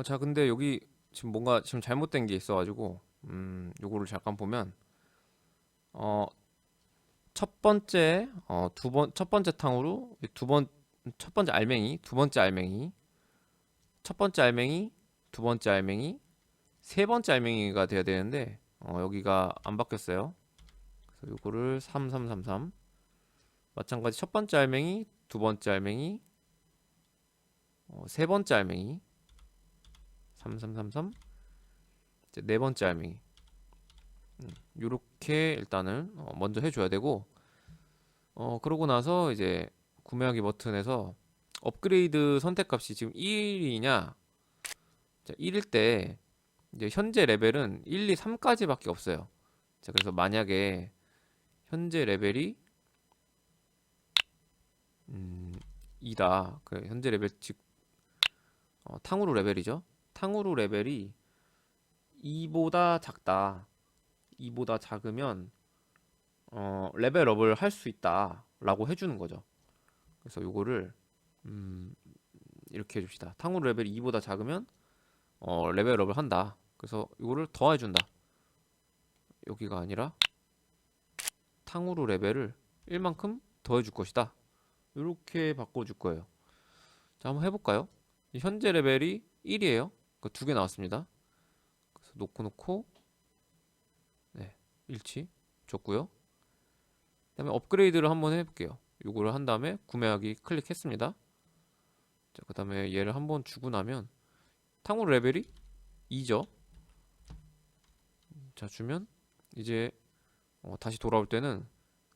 자, 근데 여기 지금 뭔가 지금 잘못된 게 있어가지고, 요거를 잠깐 보면, 어, 첫 번째, 첫 번째 탕후루, 첫 번째 알맹이, 두 번째 알맹이, 첫 번째 알맹이, 두 번째 알맹이, 세 번째 알맹이가 돼야 되는데, 여기가 안 바뀌었어요. 그래서 요거를 3333. 마찬가지 첫 번째 알맹이, 두 번째 알맹이, 세 번째 알맹이, 3333, 이제 네 번째 알맹이. 요렇게 일단은 먼저 해줘야 되고, 그러고 나서 이제 구매하기 버튼에서 업그레이드 선택값이 지금 1이냐, 1일 때 이제 현재 레벨은 1, 2, 3까지밖에 없어요. 자, 그래서 만약에 현재 레벨이 2다. 그 현재 레벨 즉 탕후루 레벨이죠. 탕후루 레벨이 2보다 작다. 2보다 작으면 레벨업을 할 수 있다라고 해주는 거죠. 그래서 요거를 음, 이렇게 해줍시다. 탕후루 레벨이 2보다 작으면 레벨업을 한다. 그래서 이거를 더해준다. 여기가 아니라 탕후루 레벨을 1만큼 더해줄 것이다. 이렇게 바꿔줄 거예요. 자, 한번 해볼까요? 현재 레벨이 1이에요. 그 두 개 나왔습니다. 그래서 놓고 네, 일치 줬고요. 그다음에 업그레이드를 한번 해볼게요. 요거를 한 다음에 구매하기 클릭했습니다. 자, 그다음에 얘를 한번 주고 나면 탕후루 레벨이 2죠. 자, 주면 이제 다시 돌아올 때는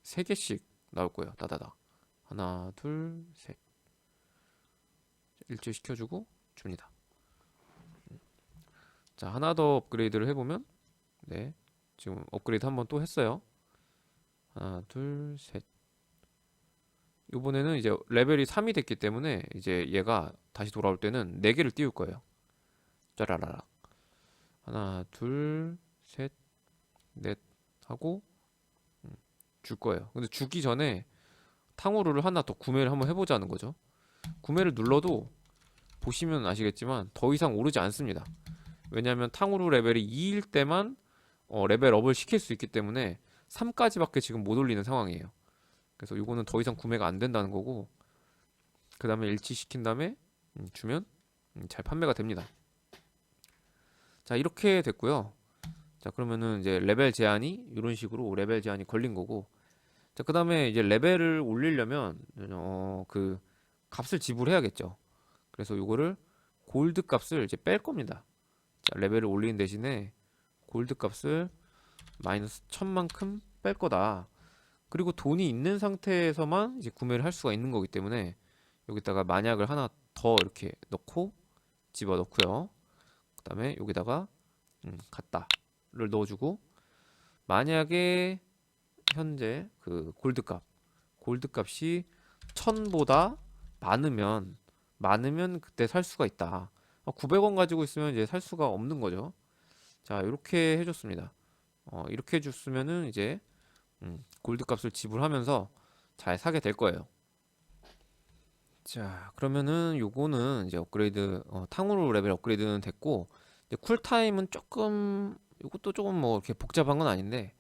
3개씩 나올 거예요. 따다다. 하나, 둘, 셋. 일치 시켜주고 줍니다. 자, 하나 더 업그레이드를 해보면, 네, 지금 업그레이드 한번 또 했어요. 하나, 둘, 셋. 이번에는 이제 레벨이 3이 됐기 때문에 이제 얘가 다시 돌아올 때는 4개를 띄울 거예요. 짜라라라. 하나, 둘, 셋, 넷 하고 줄 거예요. 근데 주기 전에 탕후루를 하나 더 구매를 한번 해보자는 거죠. 구매를 눌러도 보시면 아시겠지만 더 이상 오르지 않습니다. 왜냐하면 탕후루 레벨이 2일 때만 레벨업을 시킬 수 있기 때문에 3까지밖에 지금 못 올리는 상황이에요. 그래서 이거는 더 이상 구매가 안 된다는 거고, 그 다음에 일치시킨 다음에 주면 잘 판매가 됩니다. 자, 이렇게 됐고요. 자, 그러면은 이제 레벨 제한이 이런 식으로 레벨 제한이 걸린 거고, 자, 그 다음에 이제 레벨을 올리려면 그 값을 지불해야겠죠. 그래서 이거를 골드 값을 이제 뺄 겁니다. 자, 레벨을 올리는 대신에 골드 값을 마이너스 1000만큼 뺄 거다. 그리고 돈이 있는 상태에서만 이제 구매를 할 수가 있는 거기 때문에 여기다가 만약을 하나 더 이렇게 넣고 집어 넣고요. 그 다음에 여기다가 갖다를 넣어주고, 만약에 현재 그 골드 값이 1000보다 많으면 그때 살 수가 있다. 900원 가지고 있으면 이제 살 수가 없는 거죠. 자, 이렇게 해줬습니다. 이렇게 해줬으면은 이제 골드 값을 지불하면서 잘 사게 될 거예요. 자, 그러면은 요거는 이제 업그레이드, 탕후루 레벨 업그레이드는 됐고, 이제 쿨타임은 조금, 요것도 조금 뭐 이렇게 복잡한 건 아닌데,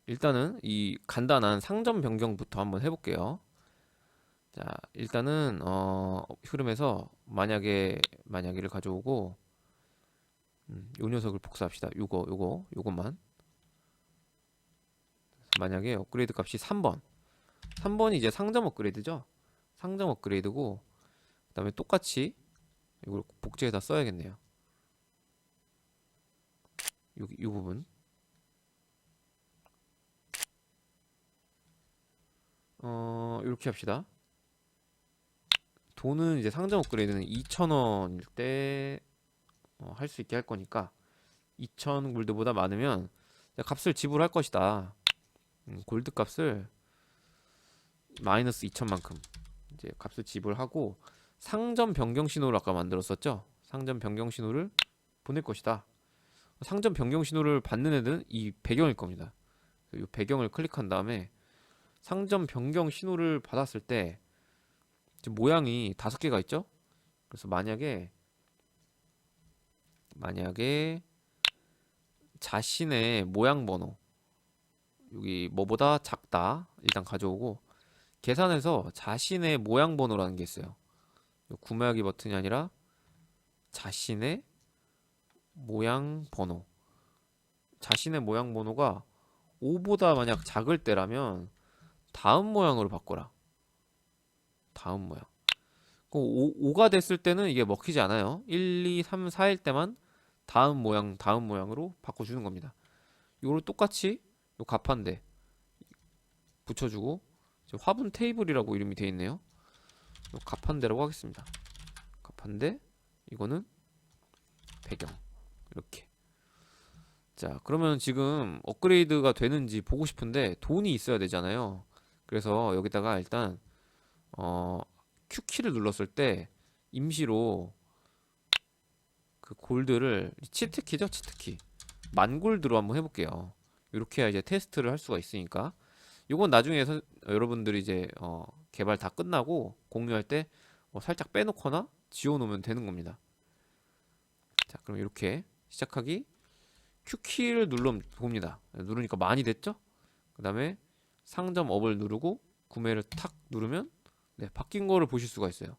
일단은 이 간단한 상점 변경부터 한번 해볼게요. 자, 일단은, 흐름에서 만약에를 가져오고, 요 녀석을 복사합시다. 요것만. 만약에 업그레이드 값이 3번. 3번이 이제 상점 업그레이드죠? 상점 업그레이드고, 그 다음에 똑같이 이걸 복제해서 써야겠네요. 이 부분. 이렇게 합시다. 돈은 이제 상점 업그레이드는 2,000원일 때 할 수 있게 할 거니까 2,000 골드보다 많으면 값을 지불할 것이다. 골드 값을 마이너스 2천만큼 이제 값을 지불하고, 상점 변경 신호를 아까 만들었었죠? 상점 변경 신호를 보낼 것이다. 상점 변경 신호를 받는 애들은 이 배경일 겁니다. 이 배경을 클릭한 다음에 상점 변경 신호를 받았을 때 지금 모양이 5개가 있죠? 그래서 만약에 만약에 자신의 모양 번호 여기 뭐보다 작다 일단 가져오고 계산해서 자신의 모양 번호라는 게 있어요. 구매하기 버튼이 아니라 자신의 모양 번호. 자신의 모양 번호가 5보다 만약 작을 때라면 다음 모양으로 바꿔라. 다음 모양. 5가 됐을 때는 이게 먹히지 않아요. 1, 2, 3, 4일 때만 다음 모양으로 바꿔주는 겁니다. 이걸 똑같이 요 가판대 붙여주고 화분 테이블이라고 이름이 되어 있네요. 요 가판대라고 하겠습니다. 가판대 이거는 배경 이렇게. 자, 그러면 지금 업그레이드가 되는지 보고 싶은데 돈이 있어야 되잖아요. 그래서 여기다가 일단 Q키를 눌렀을 때 임시로 그 골드를 치트키죠, 치트키. 10,000골드로 한번 해볼게요. 이렇게 해야 이제 테스트를 할 수가 있으니까. 이건 나중에 여러분들이 이제 개발 다 끝나고 공유할 때 살짝 빼놓거나 지워놓으면 되는 겁니다. 자, 그럼 이렇게 시작하기 Q키를 누르면 봅니다. 누르니까 많이 됐죠? 그 다음에 상점 업을 누르고 구매를 탁 누르면 네, 바뀐 거를 보실 수가 있어요.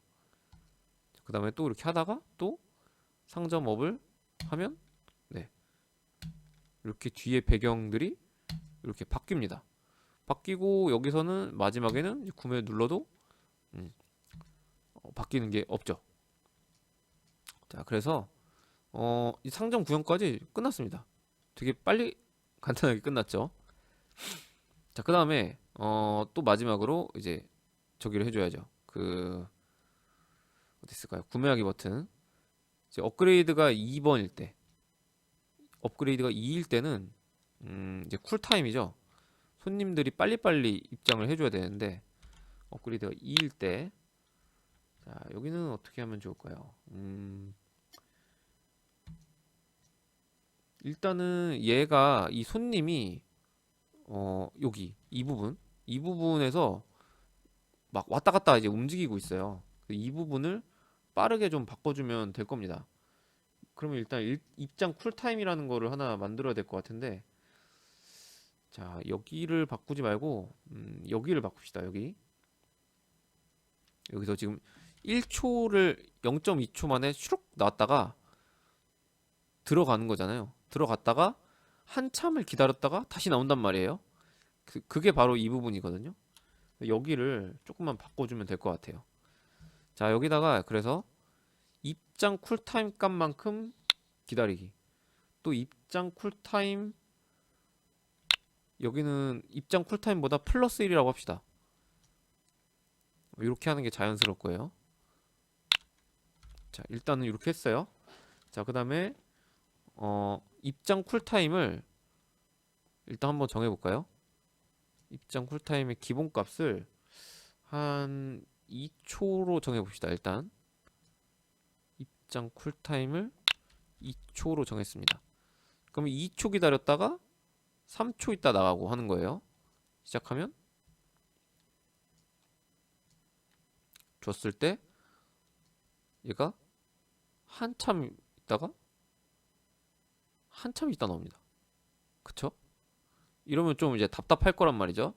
그 다음에 또 이렇게 하다가 또 상점 업을 하면 네, 이렇게 뒤에 배경들이 이렇게 바뀝니다. 바뀌고 여기서는 마지막에는 구매 눌러도 바뀌는 게 없죠. 자, 그래서 이 상점 구현까지 끝났습니다. 되게 빨리 간단하게 끝났죠. 자, 그 다음에 또 마지막으로 이제 저기를 해줘야죠. 그 어디 있을까요? 구매하기 버튼. 이제 업그레이드가 2번일 때, 업그레이드가 2일 때는 이제 쿨타임이죠. 손님들이 빨리빨리 입장을 해줘야 되는데 업그레이드가 2일 때, 자 여기는 어떻게 하면 좋을까요? 일단은 얘가 이 손님이 여기 이 부분에서 막 왔다 갔다 이제 움직이고 있어요. 이 부분을 빠르게 좀 바꿔주면 될 겁니다. 그러면 일단 입장 쿨타임이라는 거를 하나 만들어야 될 것 같은데, 자 여기를 바꾸지 말고 여기를 바꿉시다. 여기서 지금 1초를 0.2초 만에 슈룩 나왔다가 들어가는 거잖아요. 들어갔다가 한참을 기다렸다가 다시 나온단 말이에요. 그게 바로 이 부분이거든요. 여기를 조금만 바꿔주면 될 것 같아요. 자 여기다가 그래서 입장 쿨타임 값만큼 기다리기, 또 입장 쿨타임, 여기는 입장 쿨타임보다 플러스 1이라고 합시다. 이렇게 하는 게 자연스러울 거예요. 자 일단은 이렇게 했어요. 자 그 다음에 입장 쿨타임을 일단 한번 정해볼까요? 입장 쿨타임의 기본값을 한 2초로 정해봅시다. 일단 입장 쿨타임을 2초로 정했습니다. 그럼 2초 기다렸다가 3초 있다 나가고 하는 거예요. 시작하면 줬을 때 얘가 한참 있다 나옵니다. 그쵸? 이러면 좀 이제 답답할 거란 말이죠.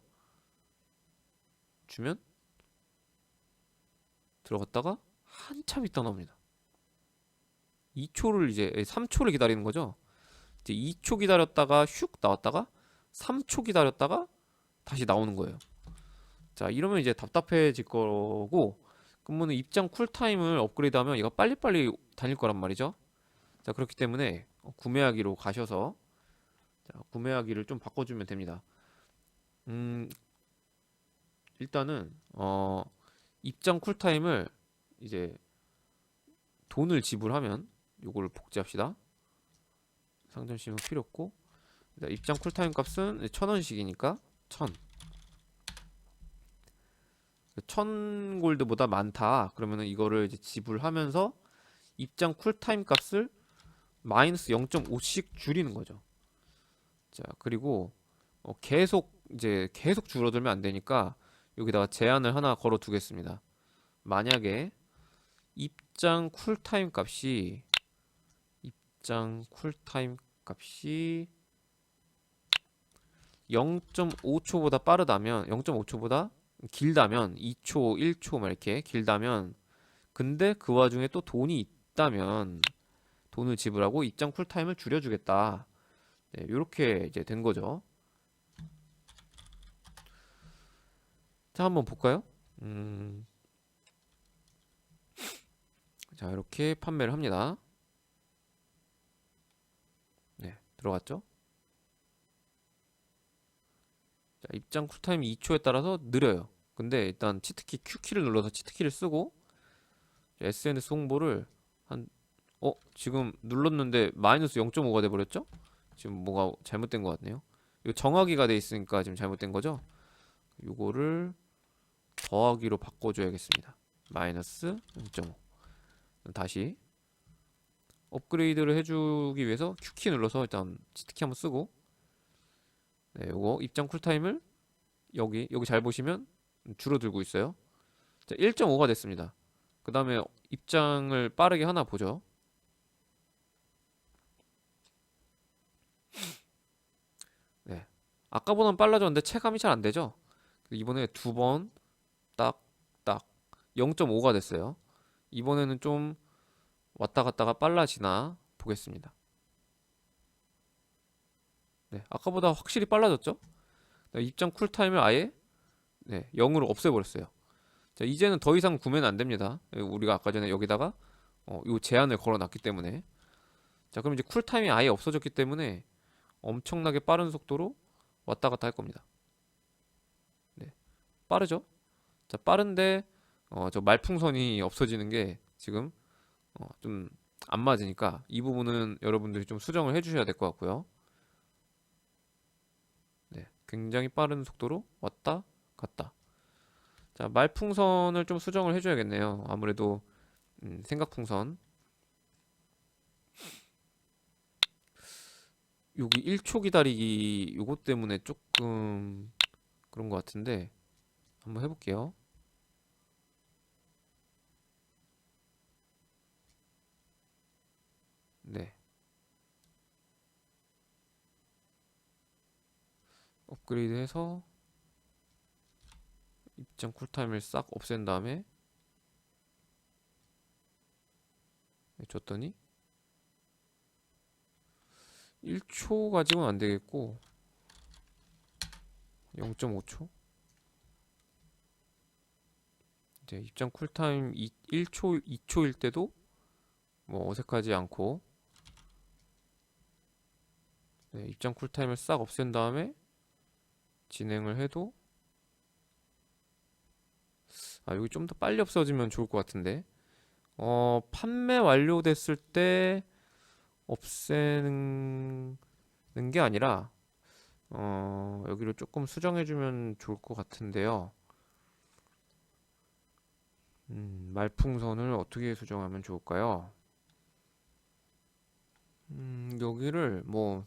주면 들어갔다가 한참 있다 나옵니다. 2초를 이제 3초를 기다리는 거죠. 이제 2초 기다렸다가 슉 나왔다가 3초 기다렸다가 다시 나오는 거예요. 자 이러면 이제 답답해질 거고, 그러면 입장 쿨타임을 업그레이드하면 얘가 빨리빨리 다닐 거란 말이죠. 자 그렇기 때문에 구매하기로 가셔서 자, 구매하기를 좀 바꿔주면 됩니다. 일단은 입장 쿨타임을 이제 돈을 지불하면 요거를 복제합시다. 상점 심은 필요 없고, 입장 쿨타임 값은 1,000원씩이니까 1,000골드보다 많다. 그러면은 이거를 이제 지불하면서 입장 쿨타임 값을 마이너스 0.5씩 줄이는 거죠. 자, 그리고 계속 줄어들면 안 되니까 여기다가 제한을 하나 걸어 두겠습니다. 만약에 입장 쿨타임 값이 입장 쿨타임 값이 0.5초보다 빠르다면 0.5초보다 길다면 2초, 1초 막 이렇게 길다면 근데 그 와중에 또 돈이 있다면 돈을 지불하고 입장 쿨타임을 줄여주겠다. 네, 이렇게 이제 된 거죠. 자, 한번 볼까요? 자, 이렇게 판매를 합니다. 네, 들어갔죠? 자, 입장 쿨타임이 2초에 따라서 느려요. 근데 일단 치트키 Q키를 눌러서 치트키를 쓰고 SNS 홍보를 한 지금 눌렀는데 마이너스 0.5가 돼버렸죠? 지금 뭐가 잘못된 것 같네요. 이거 정하기가 돼 있으니까 지금 잘못된 거죠? 이거를 더하기로 바꿔줘야겠습니다. 마이너스 0.5. 다시 업그레이드를 해주기 위해서 Q키 눌러서 일단 치트키 한번 쓰고 네, 요거 입장 쿨타임을 여기 잘 보시면 줄어들고 있어요. 자, 1.5가 됐습니다. 그 다음에 입장을 빠르게 하나 보죠. 네. 아까보다는 빨라졌는데 체감이 잘 안 되죠? 이번에 두 번 딱 0.5가 됐어요. 이번에는 좀 왔다 갔다가 빨라지나 보겠습니다. 네. 아까보다 확실히 빨라졌죠? 네, 입장 쿨타임을 아예 0으로 없애버렸어요. 자, 이제는 더 이상 구매는 안 됩니다. 우리가 아까 전에 여기다가 요 제한을 걸어놨기 때문에 자, 그럼 이제 쿨타임이 아예 없어졌기 때문에 엄청나게 빠른 속도로 왔다 갔다 할 겁니다. 네, 빠르죠? 자, 빠른데 저 말풍선이 없어지는 게 지금 좀 안 맞으니까 이 부분은 여러분들이 좀 수정을 해주셔야 될 것 같고요. 네, 굉장히 빠른 속도로 왔다 갔다. 자, 말풍선을 좀 수정을 해줘야겠네요. 아무래도 생각풍선 여기 1초 기다리기 요것 때문에 조금 그런 것 같은데 한번 해볼게요. 네, 업그레이드 해서 입장 쿨타임을 싹 없앤 다음에 줬더니 1초 가지고는 안 되겠고 0.5초 이제 입장 쿨타임 1초, 2초일 때도 뭐 어색하지 않고 네, 입장 쿨타임을 싹 없앤 다음에 진행을 해도 여기 좀 더 빨리 없어지면 좋을 것 같은데 판매 완료됐을 때 없애는 게 아니라 여기를 조금 수정해주면 좋을 것 같은데요. 말풍선을 어떻게 수정하면 좋을까요? 여기를 뭐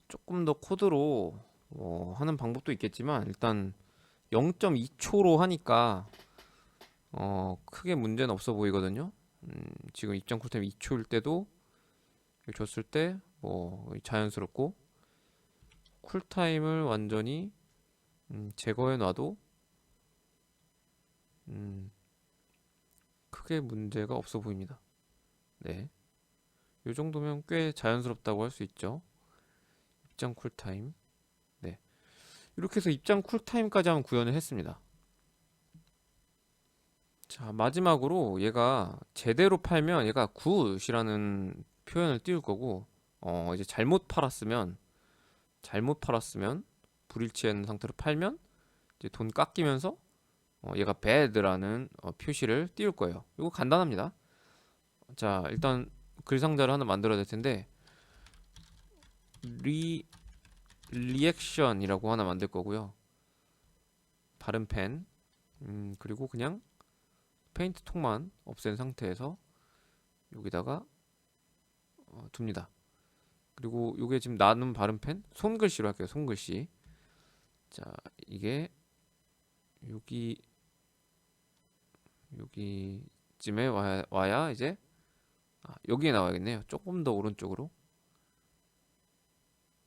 조금 더 코드로 하는 방법도 있겠지만 일단 0.2초로 하니까 크게 문제는 없어 보이거든요. 지금 입장 쿨타임 2초일 때도 줬을 때 뭐 자연스럽고 쿨타임을 완전히 제거해 놔도 크게 문제가 없어 보입니다. 네, 이 정도면 꽤 자연스럽다고 할 수 있죠. 입장 쿨타임. 네, 이렇게 해서 입장 쿨타임까지 한번 구현을 했습니다. 자, 마지막으로 얘가 제대로 팔면 얘가 굿이라는 표현을 띄울 거고 이제 잘못 팔았으면 불일치한 상태로 팔면 이제 돈 깎이면서 얘가 bad라는 표시를 띄울 거예요. 이거 간단합니다. 자, 일단 글상자를 하나 만들어야 될 텐데 리액션이라고 하나 만들 거고요. 발음 펜 그리고 그냥 페인트 통만 없앤 상태에서 여기다가 둡니다. 그리고 이게 지금 나는 발음 펜 손글씨로 할게요. 손글씨. 자, 이게 여기쯤에 와야 이제 여기에 나와야겠네요. 조금 더 오른쪽으로.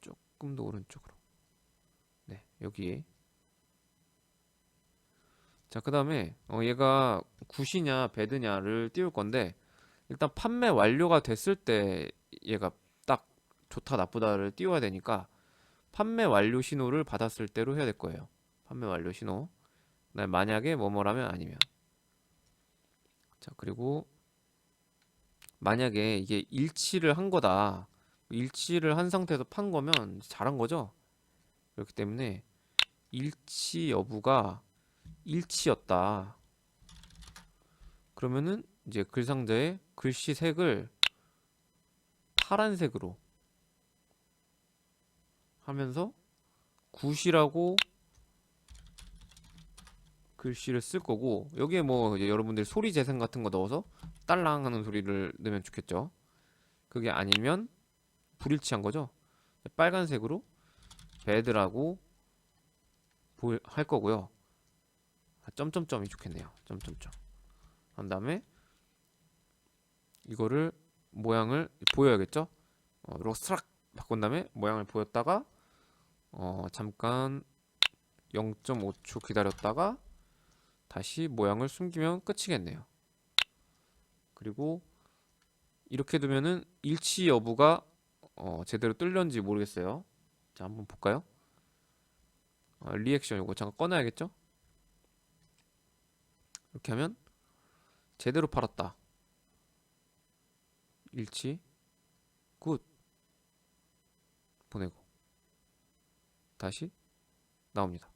조금 더 오른쪽으로. 네, 여기에. 자, 그 다음에 얘가 굿이냐 배드냐를 띄울 건데, 일단 판매 완료가 됐을 때 얘가 딱 좋다 나쁘다를 띄워야 되니까 판매 완료 신호를 받았을 때로 해야 될 거예요. 판매 완료 신호. 그다음에 만약에 뭐뭐라면 아니면. 자, 그리고 만약에 이게 일치를 한 거다. 일치를 한 상태에서 판 거면 잘한 거죠. 그렇기 때문에 일치 여부가 일치였다. 그러면은 이제 글 상자에 글씨 색을 파란색으로 하면서 굿이라고 글씨를 쓸 거고, 여기에 뭐 이제 여러분들 소리 재생 같은 거 넣어서 딸랑 하는 소리를 넣으면 좋겠죠. 그게 아니면 불일치한 거죠. 빨간색으로 배드라고 할 거고요. 점점점이 좋겠네요. 점점점 한 다음에 이거를 모양을 보여야겠죠. 이렇게 스락 바꾼 다음에 모양을 보였다가 잠깐 0.5초 기다렸다가 다시 모양을 숨기면 끝이겠네요. 그리고 이렇게 두면은 일치 여부가 제대로 뜰는지 모르겠어요. 자, 한번 볼까요? 리액션 이거 잠깐 꺼놔야겠죠? 이렇게 하면 제대로 팔았다. 일치 굿 보내고 다시 나옵니다.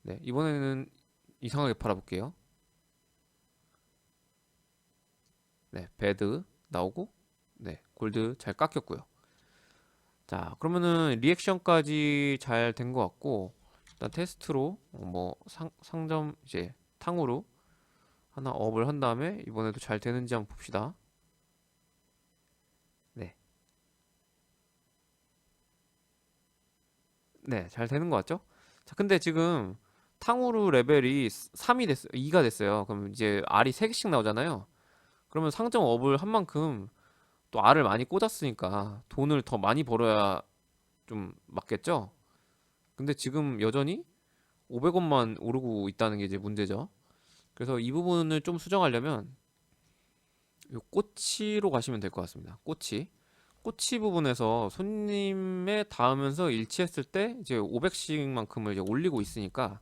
네, 이번에는 이상하게 팔아볼게요. 네, 배드 나오고, 네, 골드 잘 깎였고요. 자, 그러면은 리액션까지 잘 된 것 같고, 일단 테스트로 뭐 상점 이제 탕후루 하나 업을 한 다음에 이번에도 잘 되는지 한번 봅시다. 네, 네, 잘 되는 것 같죠? 자, 근데 지금 탕후루 레벨이 3이 됐어요. 2가 됐어요. 그럼 이제 알이 3개씩 나오잖아요. 그러면 상점 업을 한 만큼 또 알을 많이 꽂았으니까 돈을 더 많이 벌어야 좀 맞겠죠? 근데 지금 여전히 500원만 오르고 있다는 게 이제 문제죠. 그래서 이 부분을 좀 수정하려면 요 꼬치로 가시면 될 것 같습니다. 꼬치. 꼬치 부분에서 손님에 닿으면서 일치했을 때 이제 500씩만큼을 이제 올리고 있으니까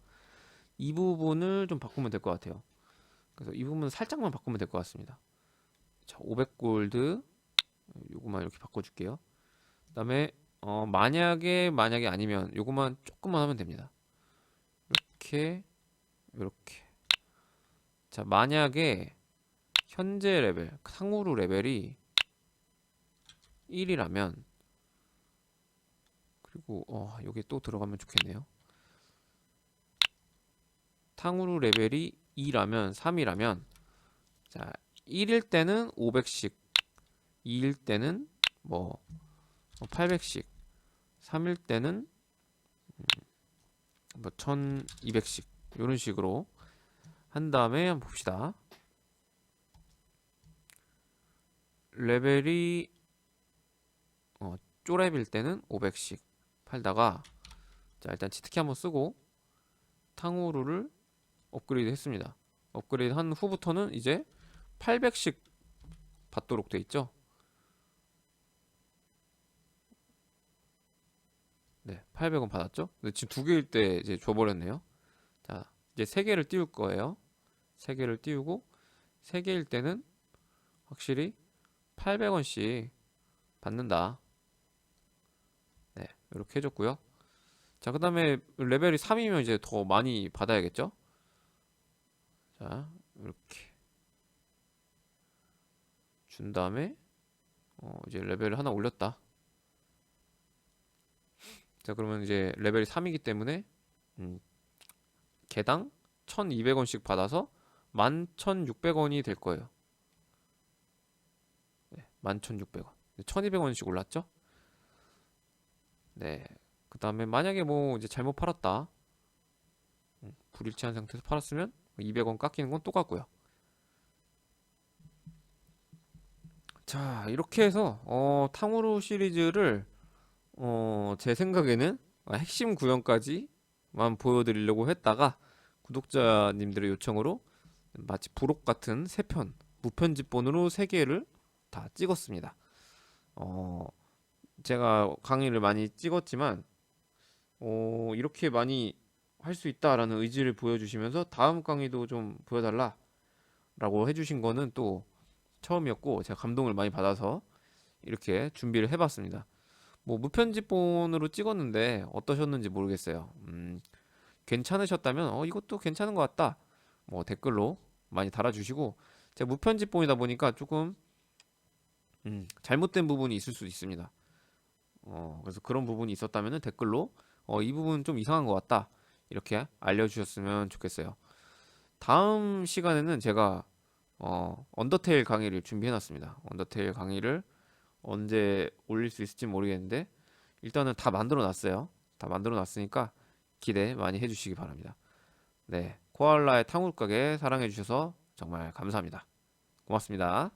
이 부분을 좀 바꾸면 될 것 같아요. 그래서 이 부분 살짝만 바꾸면 될 것 같습니다. 자, 500골드 요거만 이렇게 바꿔줄게요. 그다음에 만약에 아니면 요거만 조금만 하면 됩니다. 이렇게. 자, 만약에 현재 레벨 탕후루 레벨이 1이라면, 그리고 여기 또 들어가면 좋겠네요. 탕후루 레벨이 2라면 3이라면, 자, 1일 때는 500씩, 2일 때는 뭐 800씩, 3일 때는 뭐 1200씩 이런 식으로 한 다음에 한번 봅시다. 레벨이 쪼렙일 때는 500씩 팔다가, 자, 일단 치트키 한번 쓰고 탕후루를 업그레이드 했습니다. 업그레이드 한 후부터는 이제 800씩 받도록 돼 있죠. 네, 800원 받았죠. 근데 지금 두 개일 때 이제 줘버렸네요. 자, 이제 세 개를 띄울 거예요. 세 개를 띄우고 세 개일 때는 확실히 800원씩 받는다. 네, 이렇게 해줬고요. 자, 그 다음에 레벨이 3이면 이제 더 많이 받아야겠죠. 자, 이렇게 준 다음에 이제 레벨을 하나 올렸다. 자, 그러면 이제 레벨이 3이기 때문에 개당 1200원씩 받아서 11,600원이 될 거예요. 네, 11,600원. 1200원씩 올랐죠? 네. 그 다음에 만약에 뭐 이제 잘못 팔았다. 불일치한 상태에서 팔았으면 200원 깎이는 건 똑같고요. 자, 이렇게 해서 탕후루 시리즈를 제 생각에는 핵심 구현까지만 보여드리려고 했다가 구독자님들의 요청으로 마치 부록 같은 3편 무편집본으로 3개를 다 찍었습니다. 어, 제가 강의를 많이 찍었지만 이렇게 많이 할 수 있다라는 의지를 보여주시면서 다음 강의도 좀 보여달라라고 해주신 거는 또 처음이었고 제가 감동을 많이 받아서 이렇게 준비를 해봤습니다. 뭐 무편집본으로 찍었는데 어떠셨는지 모르겠어요. 괜찮으셨다면 이것도 괜찮은 것 같다. 뭐 댓글로 많이 달아주시고 제가 무편집본이다 보니까 조금 잘못된 부분이 있을 수 있습니다. 그래서 그런 부분이 있었다면 댓글로 이 부분 좀 이상한 것 같다. 이렇게 알려주셨으면 좋겠어요. 다음 시간에는 제가 언더테일 강의를 준비해놨습니다. 언더테일 강의를 언제 올릴 수 있을지 모르겠는데 일단은 다 만들어 놨어요. 다 만들어 놨으니까 기대 많이 해주시기 바랍니다. 네, 코알라의 탕후루 가게 사랑해 주셔서 정말 감사합니다. 고맙습니다.